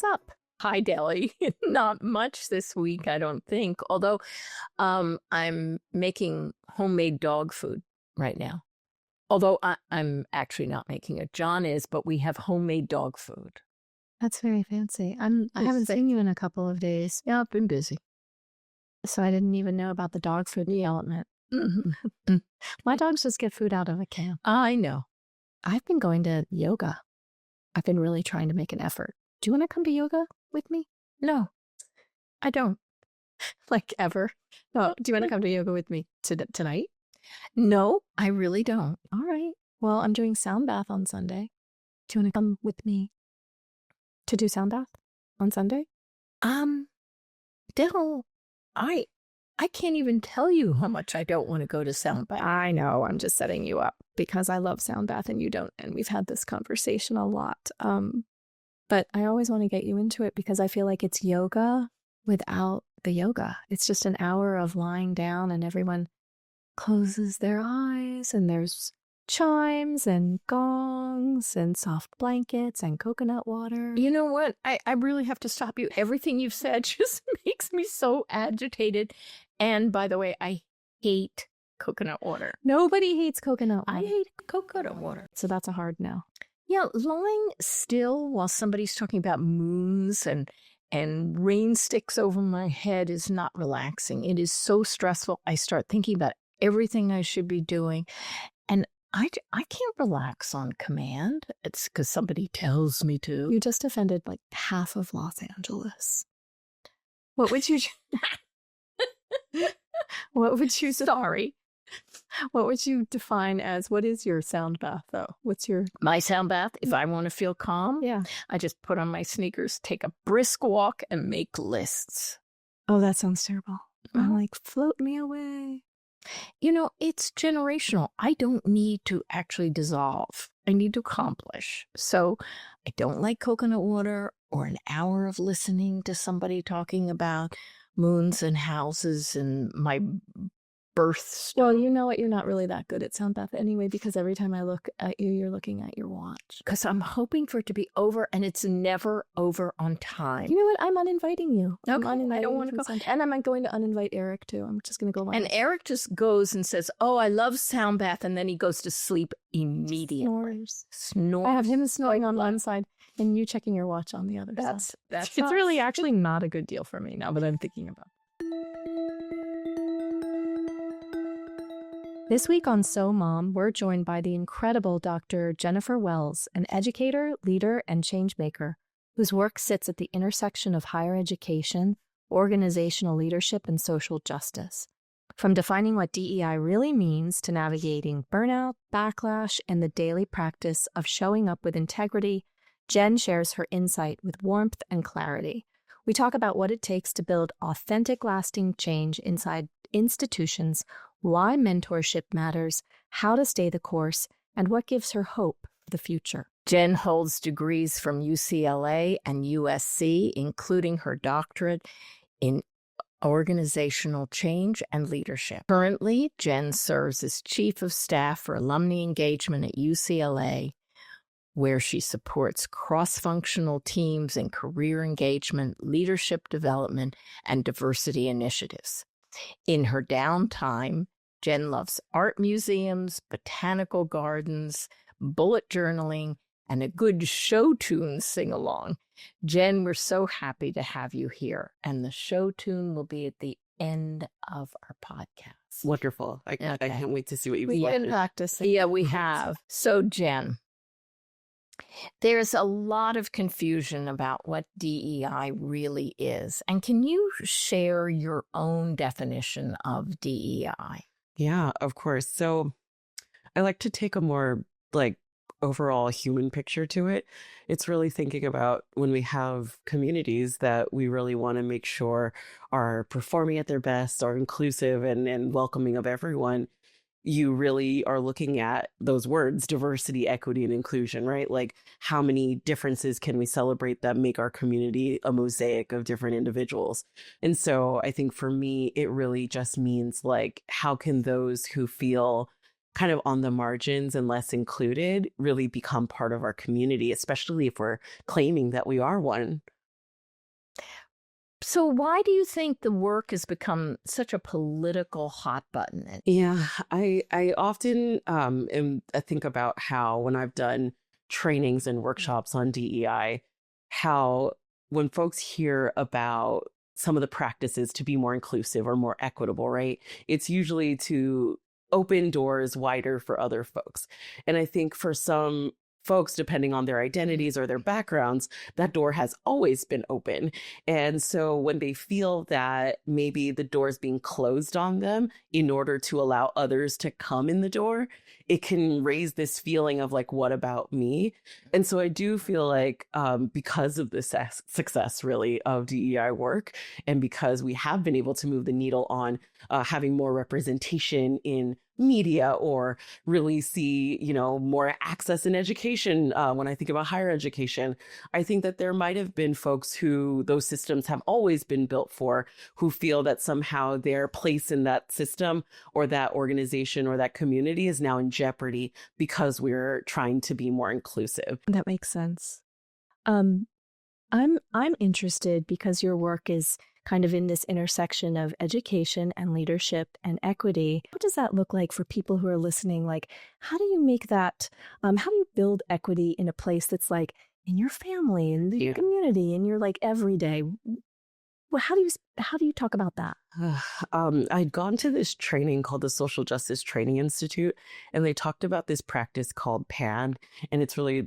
what's up? Hi, Deli. Not much this week, I don't think. Although I'm making homemade dog food right now. Although I'm actually not making it. John is, but we have homemade dog food. That's very fancy. I haven't seen you in a couple of days, Yeah, I've been busy. so I didn't even know about the dog food development. Mhm. My dogs just get food out of a can. I know. I've been going to yoga. I've been really trying to make an effort. Do you want to come to yoga with me? No, I don't. Like ever? No. Do you want to come to yoga with me tonight? No, I really don't. All right. Well, I'm doing sound bath on Sunday. Do you want to come with me to do sound bath on Sunday? Del, I can't even tell you how much I don't want to go to sound bath. I know. I'm just setting you up because I love sound bath and you don't. And we've had this conversation a lot. But I always want to get you into it because I feel like it's yoga without the yoga. It's just an hour of lying down and everyone closes their eyes and there's chimes and gongs and soft blankets and coconut water. You know what? I really have to stop you. Everything you've said just makes me so agitated. And by the way, I hate coconut water. Nobody hates coconut water. I hate coconut water. So that's a hard no. Yeah, lying still while somebody's talking about moons and rain sticks over my head is not relaxing. It is so stressful. I start thinking about everything I should be doing. And I can't relax on command. It's because somebody tells me to. You just offended like half of Los Angeles. What would you... What would you... Sorry. What would you define as, what is your sound bath though? What's your... My sound bath, if I want to feel calm, Yeah. I just put on my sneakers, take a brisk walk, and make lists. Oh, that sounds terrible. I'm like, float me away. You know, it's generational. I don't need to actually dissolve. I need to accomplish. So I don't like coconut water or an hour of listening to somebody talking about moons and houses and my births. Well, you know what? You're not really that good at sound bath anyway, because every time I look at you, you're looking at your watch. Because I'm hoping for it to be over, and it's never over on time. You know what? I'm uninviting you. Okay, I'm uninviting I don't you want to from go. sound- And I'm going to uninvite Eric too. I'm just going to go. And Eric just goes and says, "Oh, I love sound bath," and then he goes to sleep immediately. Snores. I have him snoring on one side and you checking your watch on the other side. That's It's really actually not a good deal for me now, but I'm thinking about it. This week on So Mom, we're joined by the incredible Dr. Jennifer Wells, an educator, leader, and changemaker whose work sits at the intersection of higher education, organizational leadership, and social justice. From defining what DEI really means to navigating burnout, backlash, and the daily practice of showing up with integrity, Jen shares her insight with warmth and clarity. We talk about what it takes to build authentic, lasting change inside institutions, why mentorship matters, how to stay the course, and what gives her hope for the future. Jen holds degrees from UCLA and USC, including her doctorate in organizational change and leadership. Currently, Jen serves as Chief of Staff for Alumni Engagement at UCLA, where she supports cross-functional teams in career engagement, leadership development, and diversity initiatives. In her downtime, Jen loves art museums, botanical gardens, bullet journaling, and a good show tune sing-along. Jen, we're so happy to have you here, and the show tune will be at the end of our podcast. Wonderful. I can't wait to see what you've We've been selected. practicing. Yeah, we have. So, Jen, there's a lot of confusion about what DEI really is. And can you share your own definition of DEI? Yeah, of course. So I like to take a more overall human picture to it. It's really thinking about when we have communities that we really want to make sure are performing at their best, are inclusive and welcoming of everyone. You really are looking at those words, diversity, equity, and inclusion, right? Like, how many differences can we celebrate that make our community a mosaic of different individuals? And so I think for me, it really just means how can those who feel kind of on the margins and less included really become part of our community, especially if we're claiming that we are one. So why do you think the work has become such a political hot button? Yeah, I often I think about how when I've done trainings and workshops on DEI, how when folks hear about some of the practices to be more inclusive or more equitable, right? It's usually to open doors wider for other folks. And I think for some folks, depending on their identities or their backgrounds, that door has always been open. And so when they feel that maybe the door is being closed on them in order to allow others to come in the door, it can raise this feeling of like, what about me? And so I do feel like because of the success really of DEI work, and because we have been able to move the needle on having more representation in media or really see, more access in education. When I think about higher education, I think that there might have been folks who those systems have always been built for, who feel that somehow their place in that system or that organization or that community is now in jeopardy because we're trying to be more inclusive. That makes sense. I'm interested because your work is kind of in this intersection of education and leadership and equity. What does that look like for people who are listening? Like, how do you make that, how do you build equity in a place that's like in your family, in the community, in your like everyday? Well, how do you talk about that? I'd gone to this training called the Social Justice Training Institute, and they talked about this practice called PAN, and it's really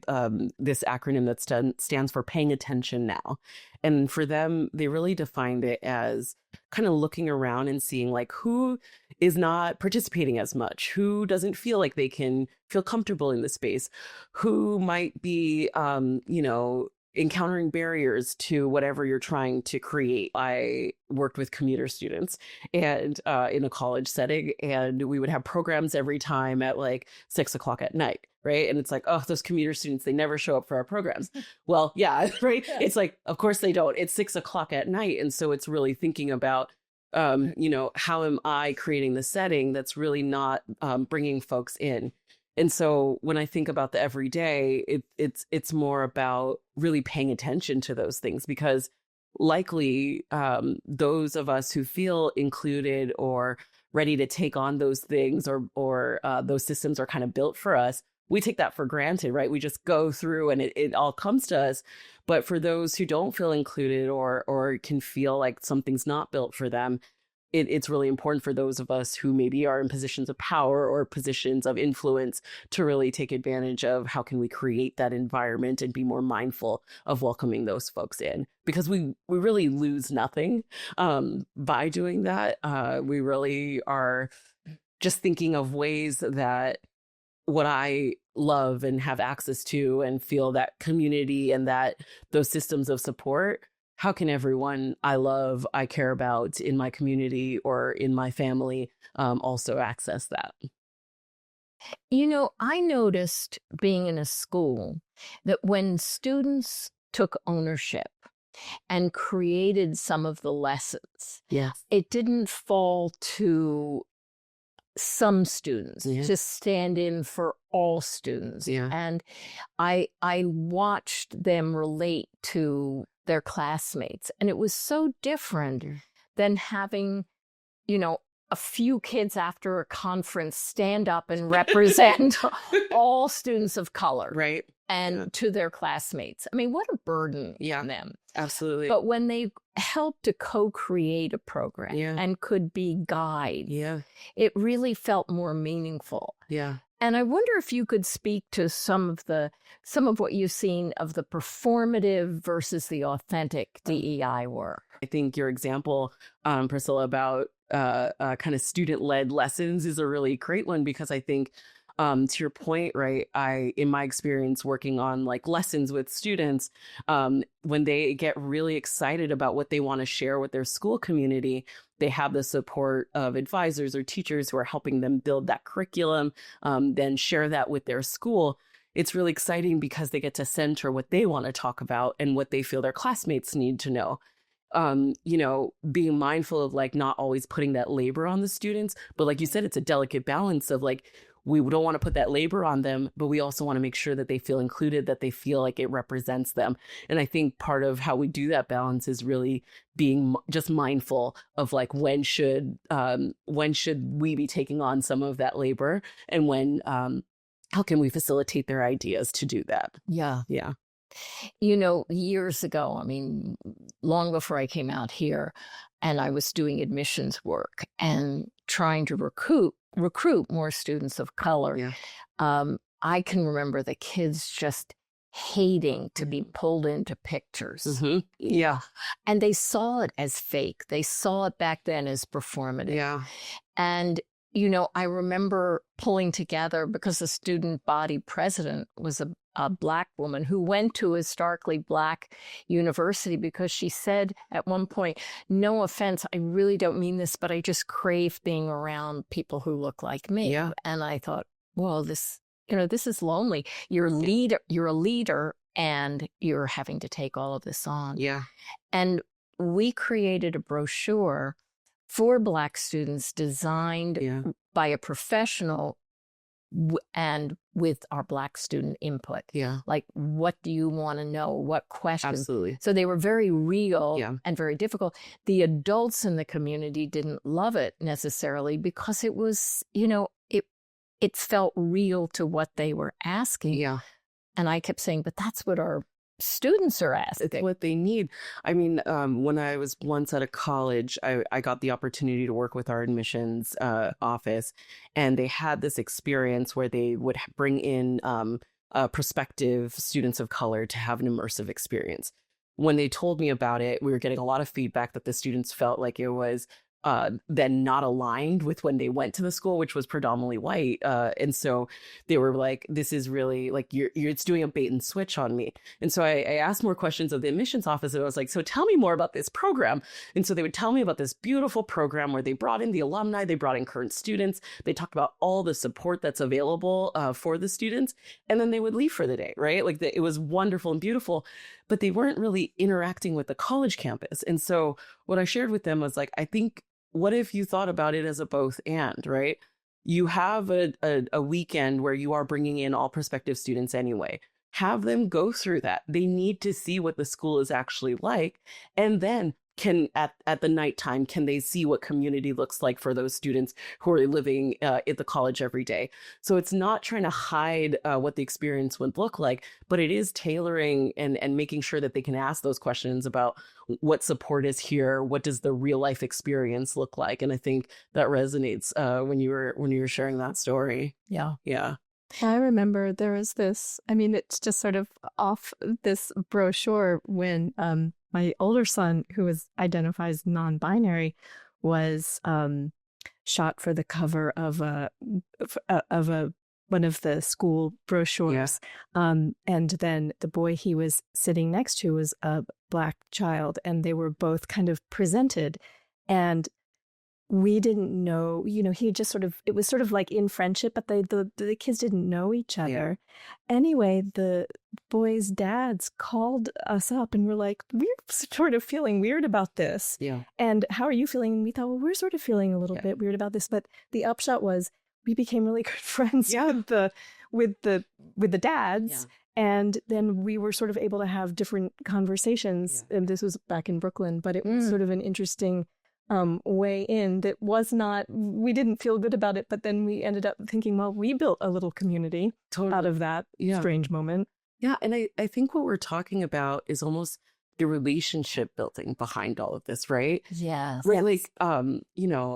this acronym that stands for paying attention now. And for them, they really defined it as kind of looking around and seeing like who is not participating as much, who doesn't feel like they can feel comfortable in the space, who might be, encountering barriers to whatever you're trying to create. I worked with commuter students and in a college setting, and we would have programs every time at like 6:00 at night. Right. And it's like, oh, those commuter students, they never show up for our programs. Well, yeah, right. It's like, of course they don't. It's 6:00 at night. And so it's really thinking about, how am I creating the setting that's really not bringing folks in? And so when I think about the everyday, it's more about really paying attention to those things, because likely those of us who feel included or ready to take on those things or those systems are kind of built for us, we take that for granted, right? We just go through and it all comes to us. But for those who don't feel included or can feel like something's not built for them, it's really important for those of us who maybe are in positions of power or positions of influence to really take advantage of how can we create that environment and be more mindful of welcoming those folks in, because we really lose nothing by doing that. We really are just thinking of ways that what I love and have access to and feel that community and that those systems of support, how can everyone I love, I care about in my community or in my family also access that? I noticed being in a school that when students took ownership and created some of the lessons, Yes. it didn't fall to some students to stand in for all students. Yeah. And I watched them relate to their classmates, and it was so different than having, a few kids after a conference stand up and represent all students of color, Right. And to their classmates. I mean, what a burden on them. Absolutely. But when they helped to co-create a program and could be guides, it really felt more meaningful. Yeah. And I wonder if you could speak to some of what you've seen of the performative versus the authentic DEI work. I think your example, Priscilla, about kind of student-led lessons is a really great one, because I think to your point, right, in my experience working on like lessons with students, when they get really excited about what they want to share with their school community, they have the support of advisors or teachers who are helping them build that curriculum, then share that with their school. It's really exciting because they get to center what they want to talk about and what they feel their classmates need to know. Being mindful of like not always putting that labor on the students, but like you said, it's a delicate balance of like, we don't want to put that labor on them, but we also want to make sure that they feel included, that they feel like it represents them. And I think part of how we do that balance is really being just mindful of like, when should we be taking on some of that labor, and when, how can we facilitate their ideas to do that? Yeah. Yeah. Years ago, I mean, long before I came out here, and I was doing admissions work and trying to recruit more students of color. Yeah. I can remember the kids just hating to be pulled into pictures. Mm-hmm. Yeah. And they saw it as fake. They saw it back then as performative. Yeah. And I remember pulling together, because the student body president was a Black woman who went to a historically Black university, because she said at one point, no offense, I really don't mean this, but I just crave being around people who look like me. Yeah. And I thought, well, this is lonely. You're a leader, and you're having to take all of this on. Yeah. And we created a brochure for Black students, designed by a professional and with our Black student input. Yeah. Like, what do you want to know? What questions? Absolutely. So they were very real and very difficult. The adults in the community didn't love it necessarily, because it was, it felt real to what they were asking. Yeah. And I kept saying, but that's what our students are asking. It's what they need. I mean, when I was once at a college, I got the opportunity to work with our admissions office, and they had this experience where they would bring in prospective students of color to have an immersive experience. When they told me about it, we were getting a lot of feedback that the students felt like it was then not aligned with when they went to the school, which was predominantly white. And so they were like, this is really like, it's doing a bait and switch on me. And so I asked more questions of the admissions office, and I was like, so tell me more about this program. And so they would tell me about this beautiful program where they brought in the alumni, they brought in current students, they talked about all the support that's available for the students, and then they would leave for the day, right? Like it was wonderful and beautiful, but they weren't really interacting with the college campus. And so what I shared with them was like, I think, what if you thought about it as a both and, right? You have a weekend where you are bringing in all prospective students anyway. Have them go through that. They need to see what the school is actually like. And then at the nighttime, can they see what community looks like for those students who are living at the college every day? So it's not trying to hide what the experience would look like, but it is tailoring and making sure that they can ask those questions about what support is here, what does the real life experience look like. And I think that resonates when you were sharing that story. Yeah. Yeah. I remember there was this, I mean, it's just sort of off this brochure when my older son, who identifies non-binary, was shot for the cover of one of the school brochures. And then the boy he was sitting next to was a Black child, and they were both kind of presented. And we didn't know, he just sort of, it was sort of like in friendship, but the kids didn't know each other. Yeah. Anyway, the boys' dads called us up and were like, we're sort of feeling weird about this. Yeah. And how are you feeling? And we thought, well, we're sort of feeling a little bit weird about this. But the upshot was we became really good friends with the dads. Yeah. And then we were sort of able to have different conversations. Yeah. And this was back in Brooklyn, but it was sort of an interesting way in that was not, we didn't feel good about it, but then we ended up thinking, well, we built a little community out of that strange moment. Yeah. And I think what we're talking about is almost the relationship building behind all of this, right? Yes. Right. Like,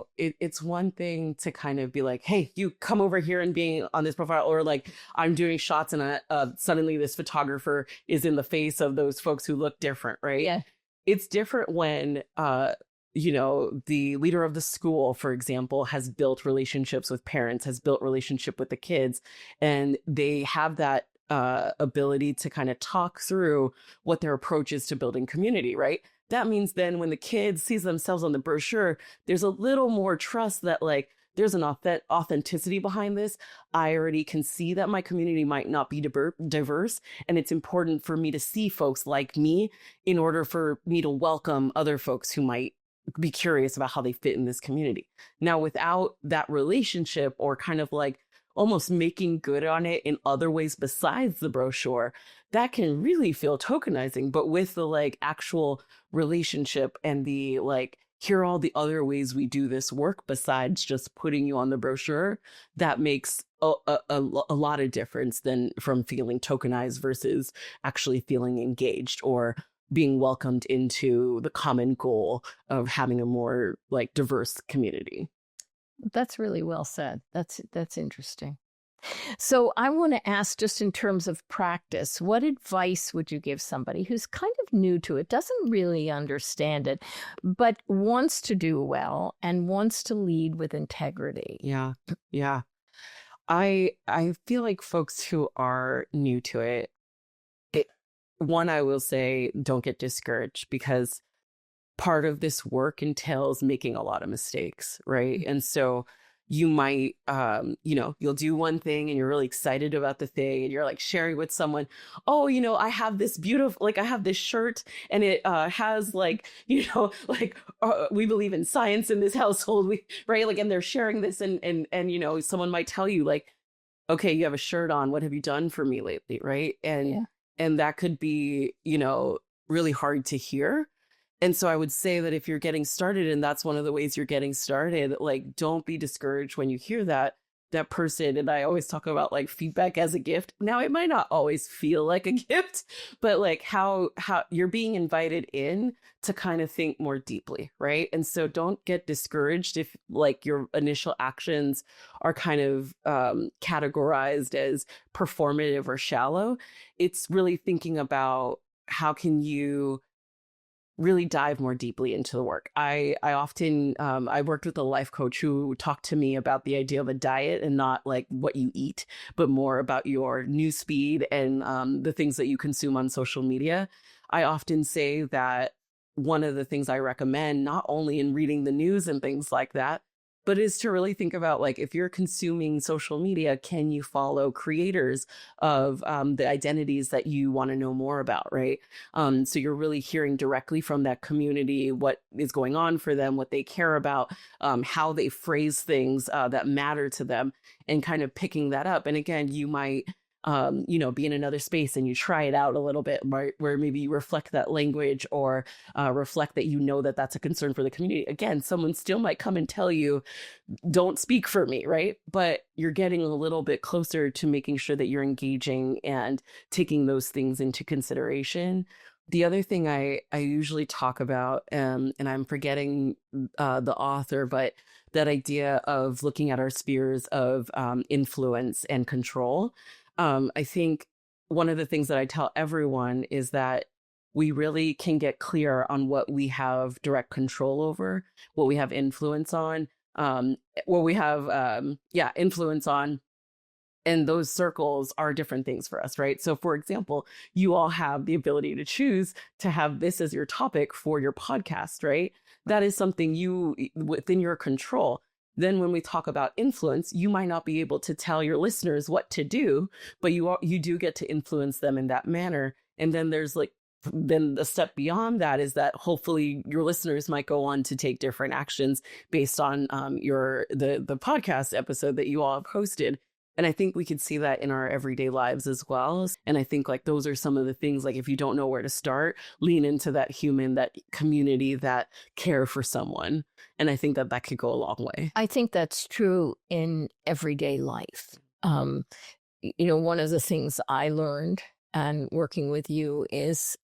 it's one thing to kind of be like, hey, you come over here and being on this profile, or like I'm doing shots and suddenly this photographer is in the face of those folks who look different, right? Yeah. It's different when, the leader of the school, for example, has built relationships with parents, has built relationship with the kids, and they have that ability to kind of talk through what their approach is to building community, right? That means then when the kid sees themselves on the brochure, there's a little more trust that like, there's an authenticity behind this. I already can see that my community might not be diverse, and it's important for me to see folks like me in order for me to welcome other folks who might be curious about how they fit in this community. Now, without that relationship, or kind of like almost making good on it in other ways besides the brochure, that can really feel tokenizing. But with the like actual relationship and the like, here are all the other ways we do this work besides just putting you on the brochure, that makes a lot of difference than from feeling tokenized versus actually feeling engaged or being welcomed into the common goal of having a more like diverse community. That's really well said. That's interesting. So I want to ask, just in terms of practice, what advice would you give somebody who's kind of new to it, doesn't really understand it, but wants to do well and wants to lead with integrity? Yeah. Yeah. I feel like folks who are new to it, one, I will say, don't get discouraged, because part of this work entails making a lot of mistakes, right? And so you might, you'll do one thing and you're really excited about the thing and you're like sharing with someone, oh, I have this beautiful, like I have this shirt and it has like, we believe in science in this household, right? Like, and they're sharing this and someone might tell you like, okay, you have a shirt on, what have you done for me lately, right? And that could be, really hard to hear. And so I would say that if you're getting started and that's one of the ways you're getting started, like, don't be discouraged when you hear that person. And I always talk about like feedback as a gift. Now, it might not always feel like a gift, but like how you're being invited in to kind of think more deeply, right? And so don't get discouraged if like your initial actions are kind of categorized as performative or shallow. It's really thinking about how can you really dive more deeply into the work. I often, I worked with a life coach who talked to me about the idea of a diet and not like what you eat, but more about your news speed and the things that you consume on social media. I often say that one of the things I recommend, not only in reading the news and things like that, but is to really think about like, if you're consuming social media, can you follow creators of the identities that you want to know more about, right? So you're really hearing directly from that community what is going on for them, what they care about, how they phrase things that matter to them, and kind of picking that up. And again, you might be in another space and you try it out a little bit, right, where maybe you reflect that language or reflect that that that's a concern for the community. Again, someone still might come and tell you, don't speak for me, right? But you're getting a little bit closer to making sure that you're engaging and taking those things into consideration. The other thing I usually talk about, and I'm forgetting the author, but that idea of looking at our spheres of influence and control. I think one of the things that I tell everyone is that we really can get clear on what we have direct control over, what we have influence on, what we have, influence on. And those circles are different things for us, right? So for example, you all have the ability to choose to have this as your topic for your podcast, right? That is something within your control. Then when we talk about influence, you might not be able to tell your listeners what to do, but you do get to influence them in that manner. And then then the step beyond that is that hopefully your listeners might go on to take different actions based on the podcast episode that you all have posted. And I think we could see that in our everyday lives as well. And I think like those are some of the things, like if you don't know where to start, lean into that human, that community, that care for someone. And I think that could go a long way. I think that's true in everyday life. One of the things I learned and working with you is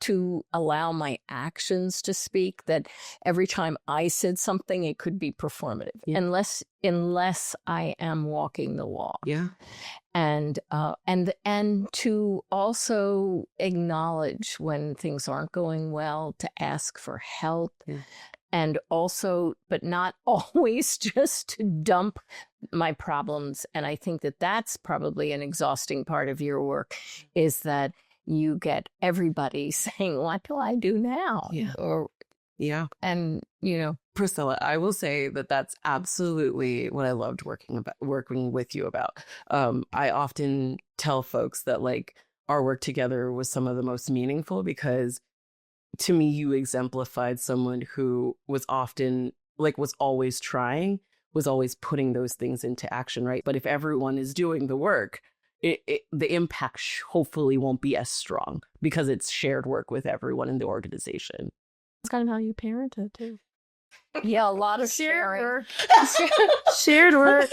to allow my actions to speak, that every time I said something, it could be performative, unless I am walking the walk. Yeah. And to also acknowledge when things aren't going well, to ask for help. Yeah. And also, but not always just to dump my problems. And I think that that's probably an exhausting part of your work, is that you get everybody saying, what do I do now? Yeah. And, Priscilla, I will say that that's absolutely what I loved working with you about. I often tell folks that like our work together was some of the most meaningful, because to me, you exemplified someone who was always trying, was always putting those things into action, right? But if everyone is doing the work, the impact hopefully won't be as strong because it's shared work with everyone in the organization. It's kind of how you parented too. Yeah, a lot of sharing. work. Shared work.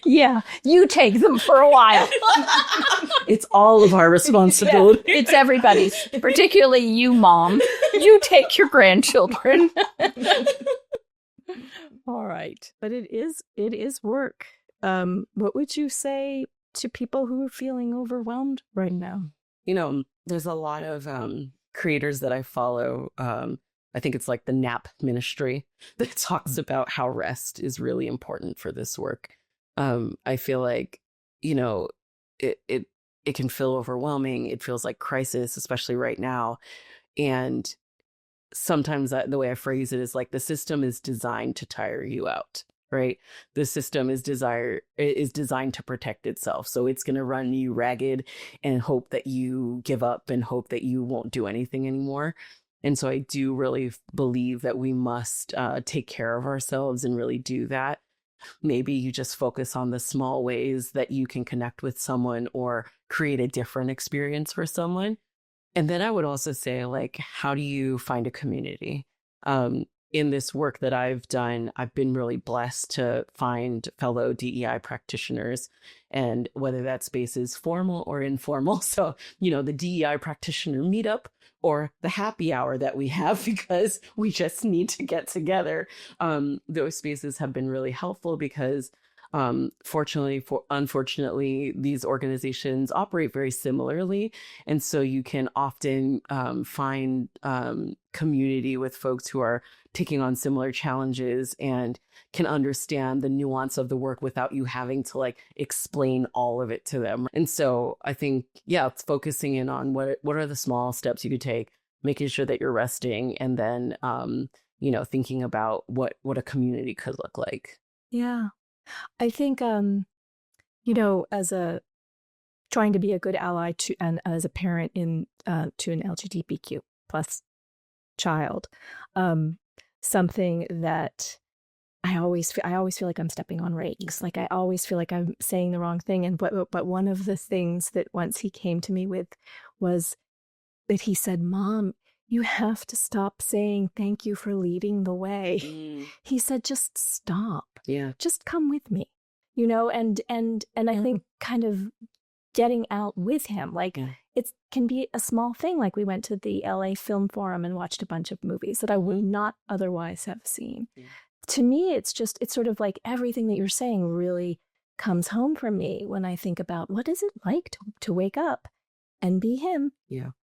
Yeah, you take them for a while. It's all of our responsibility. Yeah, it's everybody's, particularly you, Mom. You take your grandchildren. All right, but it is work. What would you say to people who are feeling overwhelmed right now? You know, there's a lot of creators that I follow. I think it's like the NAP ministry that talks about how rest is really important for this work. I feel like, you know, it can feel overwhelming. It feels like crisis, especially right now. And sometimes the way I phrase it is like the system is designed to tire you out, right? The system is designed to protect itself. So it's going to run you ragged and hope that you give up and hope that you won't do anything anymore. And so I do really believe that we must take care of ourselves and really do that. Maybe you just focus on the small ways that you can connect with someone or create a different experience for someone. And then I would also say, like, how do you find a community? In this work that I've done, I've been really blessed to find fellow DEI practitioners, and whether that space is formal or informal. So, you know, the DEI practitioner meetup or the happy hour that we have because we just need to get together. Those spaces have been really helpful because unfortunately, these organizations operate very similarly. And so you can often find community with folks who are taking on similar challenges and can understand the nuance of the work without you having to like explain all of it to them. And so I think, yeah, it's focusing in on what are the small steps you could take, making sure that you're resting, and then, you know, thinking about what a community could look like. Yeah. I think, you know, trying to be a good ally to, and as a parent to an LGBTQ plus child, something that I always feel like I'm stepping on rakes. Like I always feel like I'm saying the wrong thing. And but one of the things that once he came to me with was that he said, "Mom, you have to stop saying thank you for leading the way." He said, "Just stop. Yeah. Just come with me." You know, and I think kind of getting out with him, like it can be a small thing. Like we went to the LA Film Forum and watched a bunch of movies that I would not otherwise have seen. Yeah. To me, it's sort of like everything that you're saying really comes home for me when I think about what is it like to wake up and be him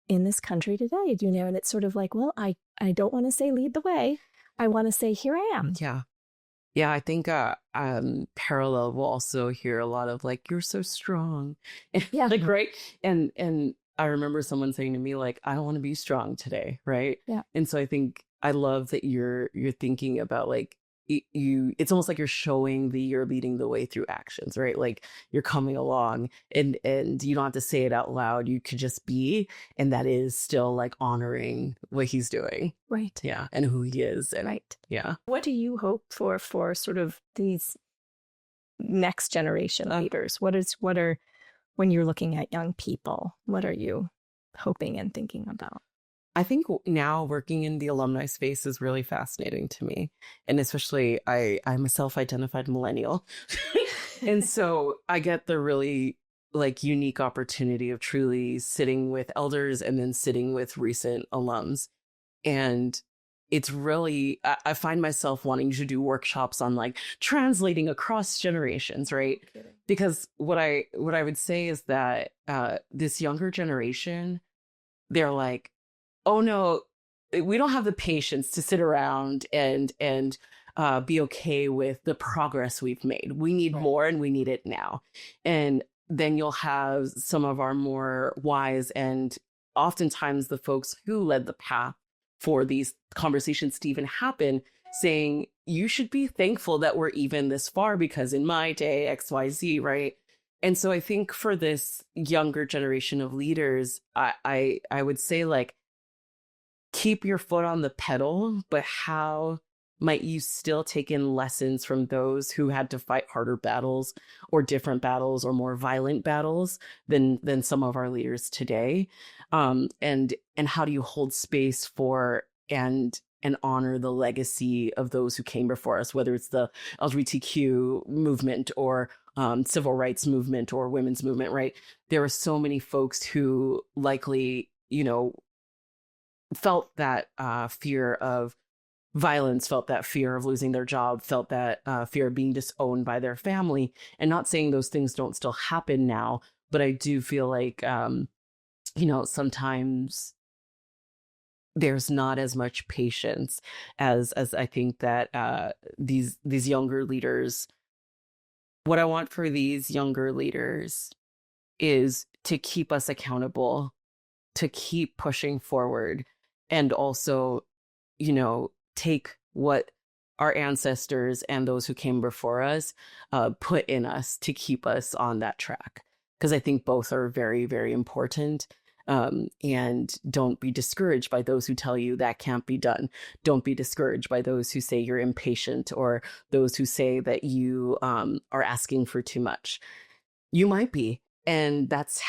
in this country today, you know? And it's sort of like, well, I don't want to say lead the way. I want to say, here I am. Yeah. Yeah, I think parallel will also hear a lot of like, you're so strong. Yeah. Like, right. And I remember someone saying to me, like, I don't want to be strong today. Right. Yeah. And so I think I love that you're thinking about like, it's almost like you're showing you're leading the way through actions, right? Like you're coming along and you don't have to say it out loud. You could just be, and that is still like honoring what he's doing. Right. Yeah. And who he is. And right. Yeah. What do you hope for sort of these next generation leaders? What are, when you're looking at young people, what are you hoping and thinking about? I think now working in the alumni space is really fascinating to me. And especially I'm a self-identified millennial. And so I get the really like unique opportunity of truly sitting with elders and then sitting with recent alums. And it's really, I find myself wanting to do workshops on like translating across generations, right? Okay. Because what I would say is that this younger generation, they're like, oh no, we don't have the patience to sit around and be okay with the progress we've made. We need more, and we need it now. And then you'll have some of our more wise and oftentimes the folks who led the path for these conversations to even happen saying, you should be thankful that we're even this far because in my day, XYZ, right? And so I think for this younger generation of leaders, I would say like, keep your foot on the pedal, but how might you still take in lessons from those who had to fight harder battles or different battles or more violent battles than some of our leaders today? And how do you hold space for and honor the legacy of those who came before us, whether it's the LGBTQ movement or civil rights movement or women's movement, right? There are so many folks who likely, felt that fear of violence, felt that fear of losing their job, felt that fear of being disowned by their family. And not saying those things don't still happen now, but I do feel like, sometimes there's not as much patience as I think that these younger leaders. What I want for these younger leaders is to keep us accountable, to keep pushing forward, and also, take what our ancestors and those who came before us put in us to keep us on that track. Because I think both are very, very important. And don't be discouraged by those who tell you that can't be done. Don't be discouraged by those who say you're impatient or those who say that you are asking for too much. You might be. And that's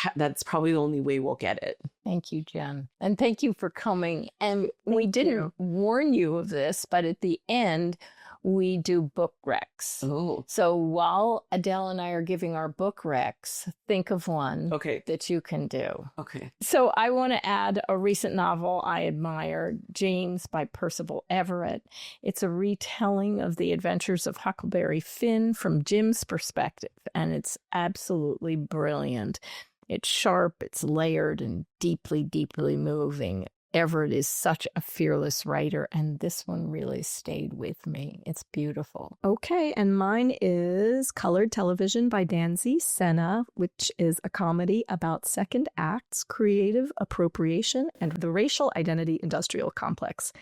probably the only way we'll get it. Thank you, Jen. And thank you for coming. And we didn't warn you of this, but at the end, we do book recs. Oh. So while Adele and I are giving our book recs, think of one that you can do. Okay. So I want to add a recent novel I admire, James by Percival Everett. It's a retelling of the adventures of Huckleberry Finn from Jim's perspective, and it's absolutely brilliant. It's sharp, it's layered, and deeply, deeply moving. Everett is such a fearless writer, and this one really stayed with me. It's beautiful. Okay, and mine is Colored Television by Danzy Senna, which is a comedy about second acts, creative appropriation, and the racial identity industrial complex.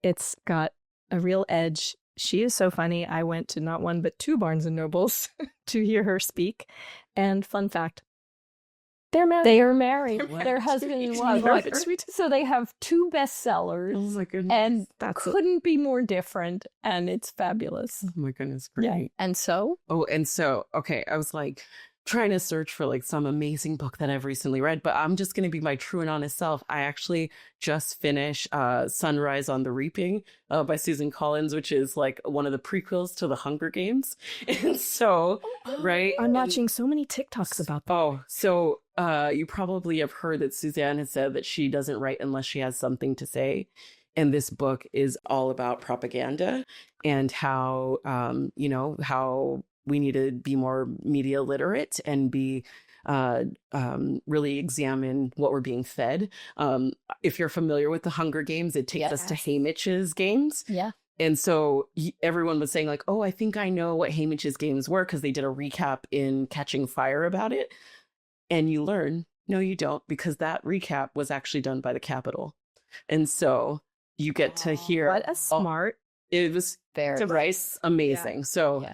It's got a real edge. She is so funny. I went to not one but two Barnes & Nobles to hear her speak. And fun fact, they're married. They are married. Their husband and wife. So they have two bestsellers. Oh my goodness. And couldn't be more different. And it's fabulous. Oh my goodness. Great. Yeah. And so, okay. I was like trying to search for like some amazing book that I've recently read, but I'm just going to be my true and honest self. I actually just finished Sunrise on the Reaping by Susan Collins, which is like one of the prequels to the Hunger Games. And so, right. I'm watching so many TikToks about that. Oh, so you probably have heard that Suzanne has said that she doesn't write unless she has something to say. And this book is all about propaganda and how, how we need to be more media literate and be really examine what we're being fed. If you're familiar with the Hunger Games, it takes us to Haymitch's games. Yeah. And so everyone was saying like, oh, I think I know what Haymitch's games were because they did a recap in Catching Fire about it. And you learn, no, you don't, because that recap was actually done by the Capitol. And so you get to hear. What a smart. It was very amazing. Yeah. So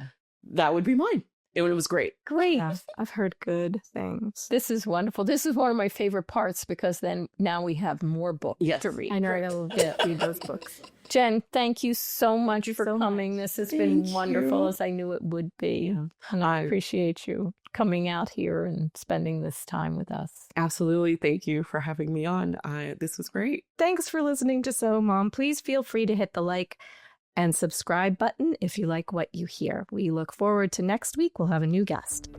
that would be mine. It was great. Great. Yeah, I've heard good things. This is wonderful. This is one of my favorite parts because then now we have more books to read. I know. I will read those books. Jen, thank you so much for coming. This has been wonderful, as I knew it would be. Yeah. And I appreciate you coming out here and spending this time with us. Absolutely. Thank you for having me on. This was great. Thanks for listening to So Mom. Please feel free to hit the like and subscribe button if you like what you hear. We look forward to next week. We'll have a new guest.